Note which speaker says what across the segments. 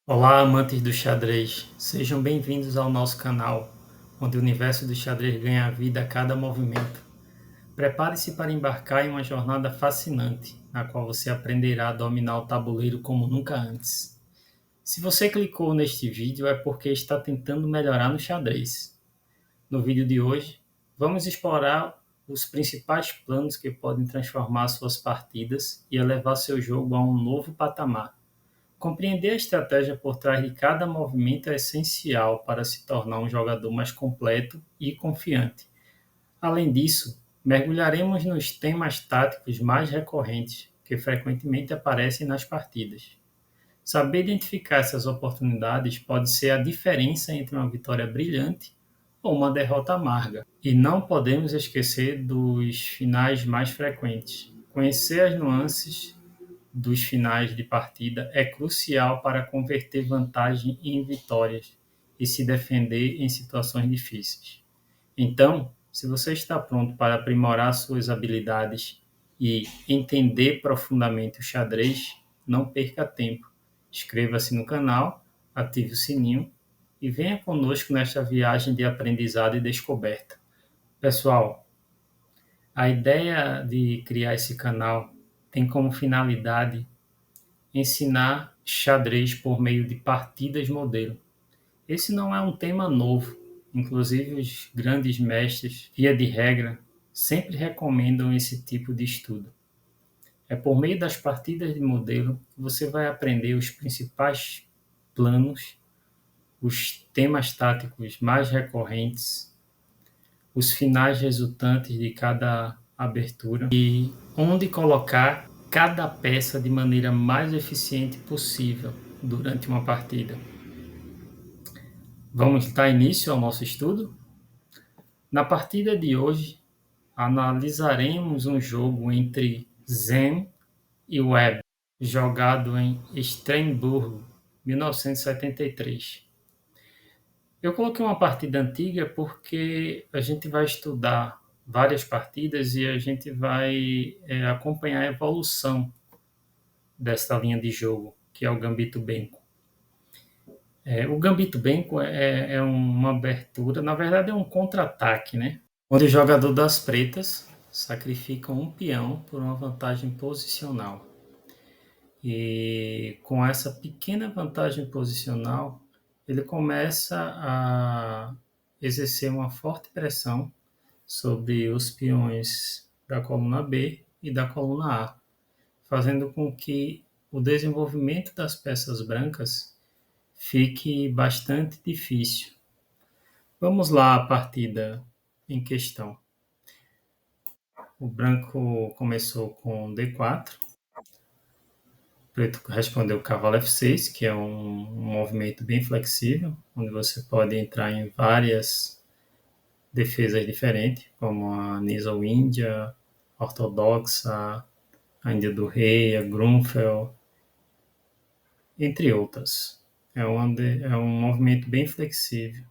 Speaker 1: Olá, amantes do xadrez, sejam bem-vindos ao nosso canal, onde o universo do xadrez ganha vida a cada movimento. Prepare-se para embarcar em uma jornada fascinante, na qual você aprenderá a dominar o tabuleiro como nunca antes. Se você clicou neste vídeo é porque está tentando melhorar no xadrez. No vídeo de hoje, vamos explorar os principais planos que podem transformar suas partidas e elevar seu jogo a um novo patamar. Compreender a estratégia por trás de cada movimento é essencial para se tornar um jogador mais completo e confiante. Além disso, mergulharemos nos temas táticos mais recorrentes que frequentemente aparecem nas partidas. Saber identificar essas oportunidades pode ser a diferença entre uma vitória brilhante ou uma derrota amarga. E não podemos esquecer dos finais mais frequentes. Conhecer as nuances dos finais de partida é crucial para converter vantagem em vitórias e se defender em situações difíceis. Então, se você está pronto para aprimorar suas habilidades e entender profundamente o xadrez, não perca tempo. Inscreva-se no canal, ative o sininho e venha conosco nesta viagem de aprendizado e descoberta. Pessoal, a ideia de criar esse canal tem como finalidade ensinar xadrez por meio de partidas modelo. Esse não é um tema novo, inclusive os grandes mestres, via de regra, sempre recomendam esse tipo de estudo. É por meio das partidas de modelo que você vai aprender os principais planos, os temas táticos mais recorrentes, os finais resultantes de cada abertura e onde colocar cada peça de maneira mais eficiente possível durante uma partida. Vamos dar início ao nosso estudo? Na partida de hoje, analisaremos um jogo entre Zen e Webb, jogado em Estrasburgo, 1973. Eu coloquei uma partida antiga porque a gente vai estudar várias partidas e a gente vai acompanhar a evolução dessa linha de jogo, que é o Gambito Benko. O Gambito Benko é uma abertura, na verdade é um contra-ataque, né? Onde o jogador das pretas sacrifica um peão por uma vantagem posicional. E com essa pequena vantagem posicional, ele começa a exercer uma forte pressão sobre os peões da coluna B e da coluna A, fazendo com que o desenvolvimento das peças brancas fique bastante difícil. Vamos lá à partida em questão. O branco começou com D4, o preto respondeu cavalo F6, que é um movimento bem flexível, onde você pode entrar em várias defesas diferentes, como a Nizhou Índia, ortodoxa, a Índia do Rei, a Grunfeld, entre outras. É um movimento bem flexível.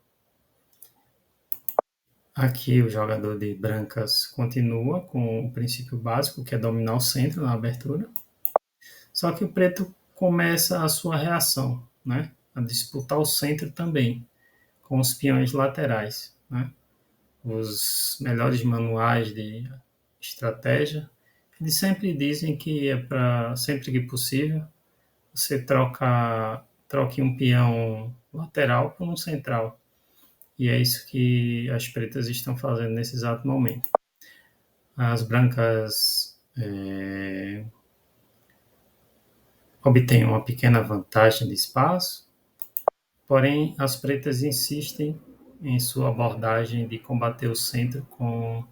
Speaker 1: Aqui o jogador de brancas continua com o princípio básico, que é dominar o centro na abertura. Só que o preto começa a sua reação, né? A disputar o centro também, com os peões laterais, né? Os melhores manuais de estratégia, eles sempre dizem que é para, sempre que possível, você troque um peão lateral por um central. E é isso que as pretas estão fazendo nesse exato momento. As brancas obtêm uma pequena vantagem de espaço, porém as pretas insistem em sua abordagem de combater o centro com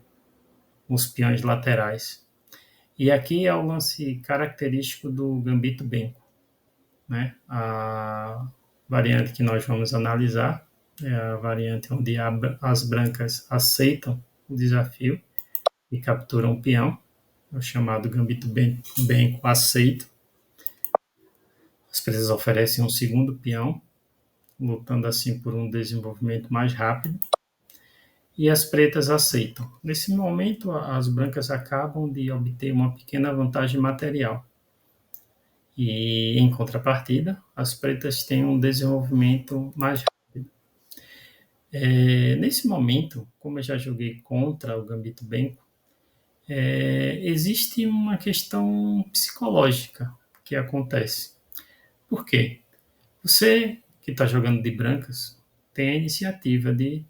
Speaker 1: os peões laterais. E aqui é o lance característico do Gambito Benko, né? A variante que nós vamos analisar é a variante onde as brancas aceitam o desafio e capturam um peão, é o chamado Gambito Benko aceito. As pretas oferecem um segundo peão, lutando assim por um desenvolvimento mais rápido, e as pretas aceitam. Nesse momento, as brancas acabam de obter uma pequena vantagem material. E, em contrapartida, as pretas têm um desenvolvimento mais rápido. Nesse momento, como eu já joguei contra o Gambito Benko, existe uma questão psicológica que acontece. Por quê? Você que está jogando de brancas tem a iniciativa de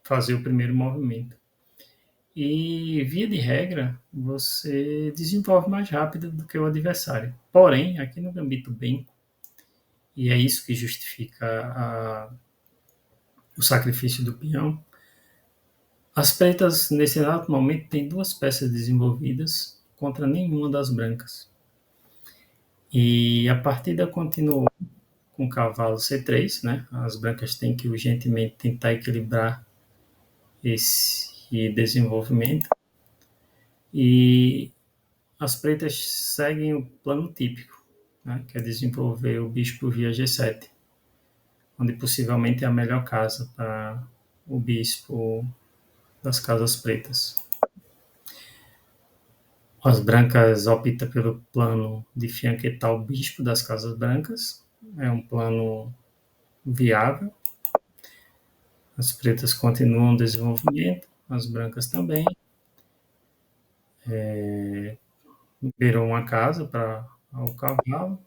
Speaker 1: fazer o primeiro movimento. E, via de regra, você desenvolve mais rápido do que o adversário. Porém, aqui no Gambito Benko, e é isso que justifica o sacrifício do peão, as pretas, nesse exato momento, têm duas peças desenvolvidas contra nenhuma das brancas. E a partida continuou com o cavalo C3, né? As brancas têm que urgentemente tentar equilibrar esse desenvolvimento. E as pretas seguem o plano típico, né? Que é desenvolver o bispo via G7, onde possivelmente é a melhor casa para o bispo das casas pretas. As brancas optam pelo plano de fianquetar o bispo das casas brancas. É um plano viável. As pretas continuam o desenvolvimento, as brancas também. Liberou uma casa para o cavalo.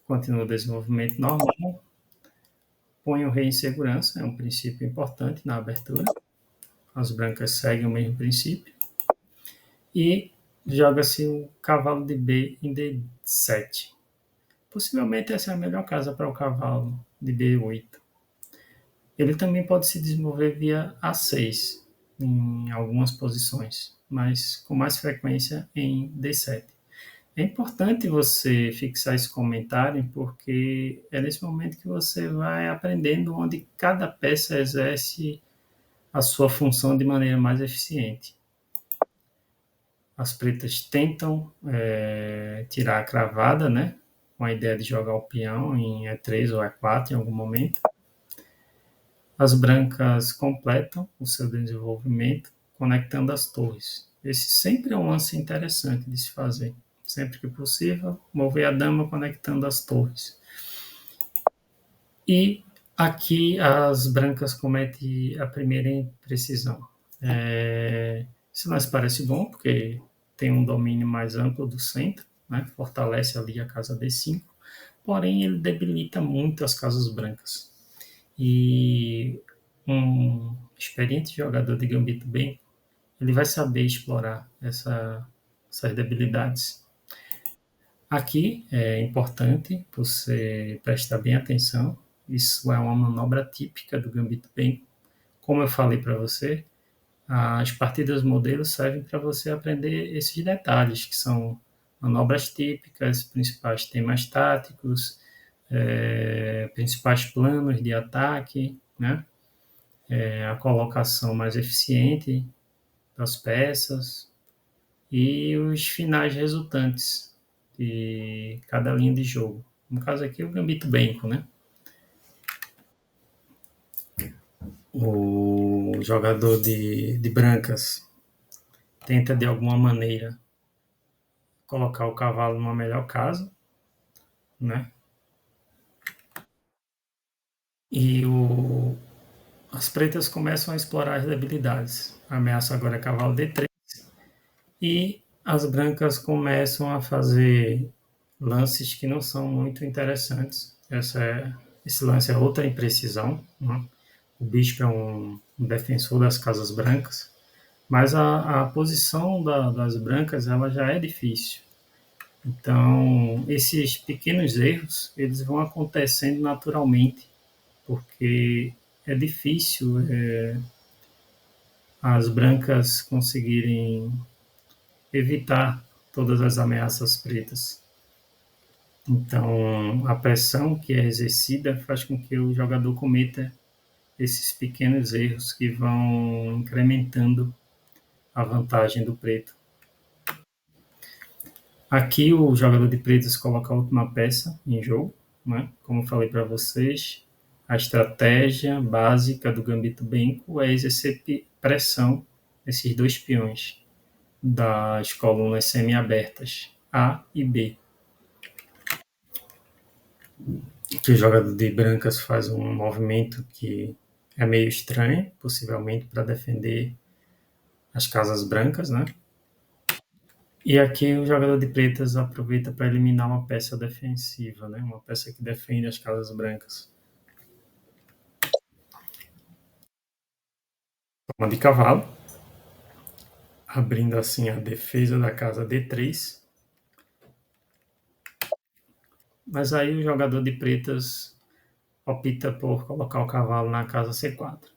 Speaker 1: Continua o desenvolvimento normal. Põe o rei em segurança, é um princípio importante na abertura. As brancas seguem o mesmo princípio. E joga-se o cavalo de B em D7. Possivelmente essa é a melhor casa para o cavalo de B8. Ele também pode se desenvolver via A6 em algumas posições, mas com mais frequência em D7. É importante você fixar esse comentário porque é nesse momento que você vai aprendendo onde cada peça exerce a sua função de maneira mais eficiente. As pretas tentam tirar a cravada, né? Com a ideia de jogar o peão em E3 ou E4 em algum momento. As brancas completam o seu desenvolvimento conectando as torres. Esse sempre é um lance interessante de se fazer. Sempre que possível, mover a dama conectando as torres. E aqui as brancas cometem a primeira imprecisão. Isso lance parece bom, porque tem um domínio mais amplo do centro, né? Fortalece ali a casa D5, porém ele debilita muito as casas brancas. E um experiente jogador de Gambito Benko, ele vai saber explorar essas debilidades. Aqui é importante você prestar bem atenção, isso é uma manobra típica do Gambito Benko. Como eu falei para você, as partidas modelo servem para você aprender esses detalhes, que são manobras típicas, principais temas táticos, principais planos de ataque, né? A colocação mais eficiente das peças e os finais resultantes de cada linha de jogo. No caso aqui, o Gambito Benko, né? O jogador de brancas tenta, de alguma maneira, colocar o cavalo numa melhor casa, né? E as pretas começam a explorar as debilidades. A ameaça agora é cavalo D3. E as brancas começam a fazer lances que não são muito interessantes. Esse lance é outra imprecisão, né? O bispo é um defensor das casas brancas, mas a posição das brancas ela já é difícil. Então, esses pequenos erros, eles vão acontecendo naturalmente, porque é difícil as brancas conseguirem evitar todas as ameaças pretas. Então, a pressão que é exercida faz com que o jogador cometa esses pequenos erros que vão incrementando a vantagem do preto. Aqui o jogador de pretas coloca a última peça em jogo, né? Como eu falei para vocês, a estratégia básica do Gambito Benko é exercer pressão nesses dois peões das colunas semi-abertas, A e B. que o jogador de brancas faz um movimento que é meio estranho, possivelmente para defender as casas brancas, né? E aqui o jogador de pretas aproveita para eliminar uma peça defensiva, né? Uma peça que defende as casas brancas. Toma de cavalo, abrindo assim a defesa da casa D3. Mas aí o jogador de pretas opta por colocar o cavalo na casa C4.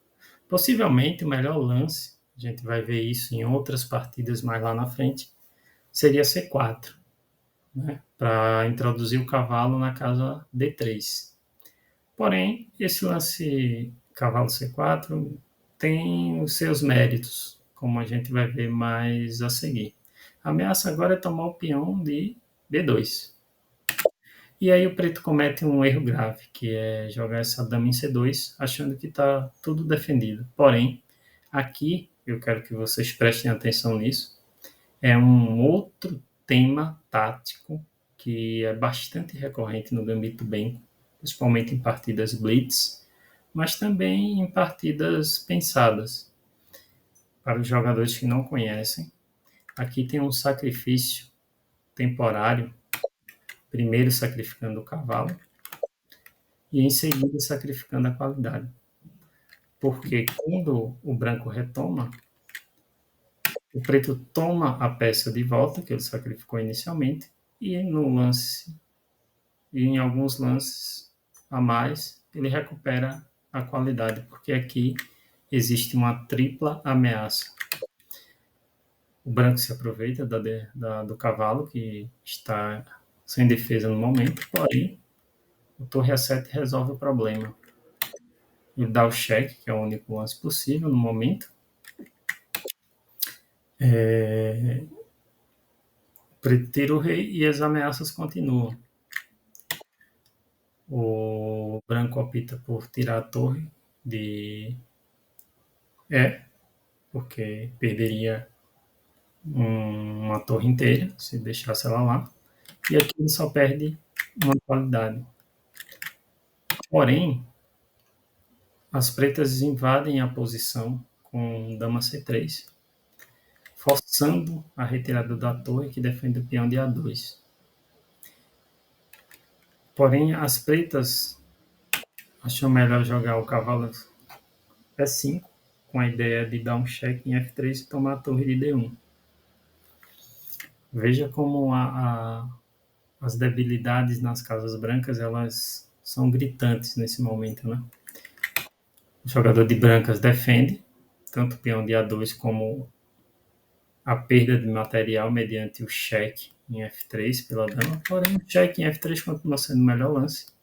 Speaker 1: Possivelmente o melhor lance, a gente vai ver isso em outras partidas mais lá na frente, seria C4, né? Para introduzir o cavalo na casa D3. Porém, esse lance cavalo C4 tem os seus méritos, como a gente vai ver mais a seguir. A ameaça agora é tomar o peão de B2. E aí o preto comete um erro grave, que é jogar essa dama em C2, achando que está tudo defendido. Porém, aqui, eu quero que vocês prestem atenção nisso, é um outro tema tático que é bastante recorrente no Gambito Bem, principalmente em partidas blitz, mas também em partidas pensadas. Para os jogadores que não conhecem, aqui tem um sacrifício temporário, primeiro sacrificando o cavalo e em seguida sacrificando a qualidade. Porque quando o branco retoma, o preto toma a peça de volta que ele sacrificou inicialmente e no lance e em alguns lances a mais ele recupera a qualidade, porque aqui existe uma tripla ameaça. O branco se aproveita do cavalo que está sem defesa no momento, porém o torre A7 resolve o problema. Ele dá o cheque, que é o único lance possível no momento. Preto tira o rei e as ameaças continuam. O branco opta por tirar a torre de porque perderia uma torre inteira se deixasse ela lá. E aqui ele só perde uma qualidade. Porém, as pretas invadem a posição com dama C3, forçando a retirada da torre que defende o peão de A2. Porém, as pretas acham melhor jogar o cavalo E5, com a ideia de dar um cheque em F3 e tomar a torre de D1. Veja como as debilidades nas casas brancas elas são gritantes nesse momento, né? O jogador de brancas defende tanto o peão de A2 como a perda de material mediante o cheque em F3 pela dama, porém o cheque em F3 continua sendo o melhor lance.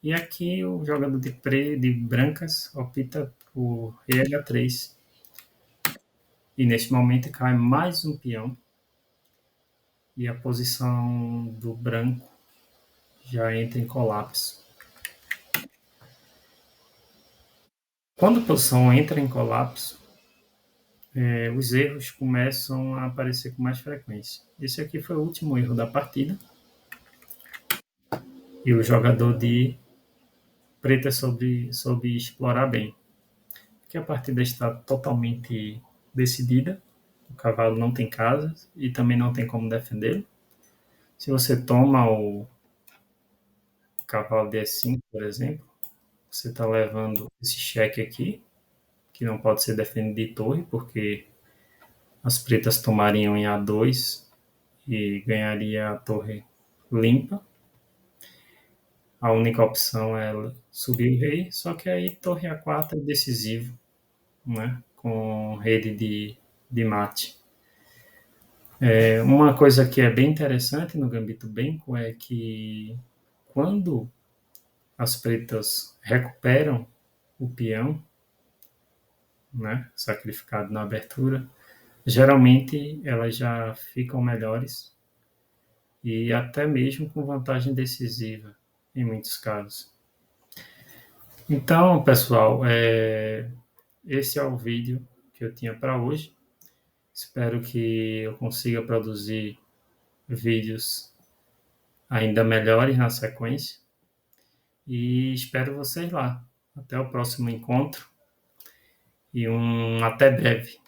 Speaker 1: E aqui o jogador de brancas opta por rei H3. E neste momento cai mais um peão e a posição do branco já entra em colapso. Quando a posição entra em colapso, os erros começam a aparecer com mais frequência. Esse aqui foi o último erro da partida. E o jogador de preta soube explorar bem. Porque a partida está totalmente decidida. O cavalo não tem casa e também não tem como defender. Se você toma o cavalo de E5, por exemplo, você está levando esse cheque aqui, que não pode ser defendido de torre, porque as pretas tomariam em A2 e ganharia a torre limpa. A única opção é subir o rei, só que aí torre A4 é decisivo, né? Com rede de mate. Uma coisa que é bem interessante no Gambito Benko é que quando as pretas recuperam o peão, né, sacrificado na abertura, geralmente elas já ficam melhores e até mesmo com vantagem decisiva em muitos casos. Então, pessoal, esse é o vídeo que eu tinha para hoje. Espero que eu consiga produzir vídeos ainda melhores na sequência. e espero vocês lá. Até o próximo encontro e até breve.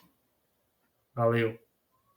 Speaker 1: Valeu!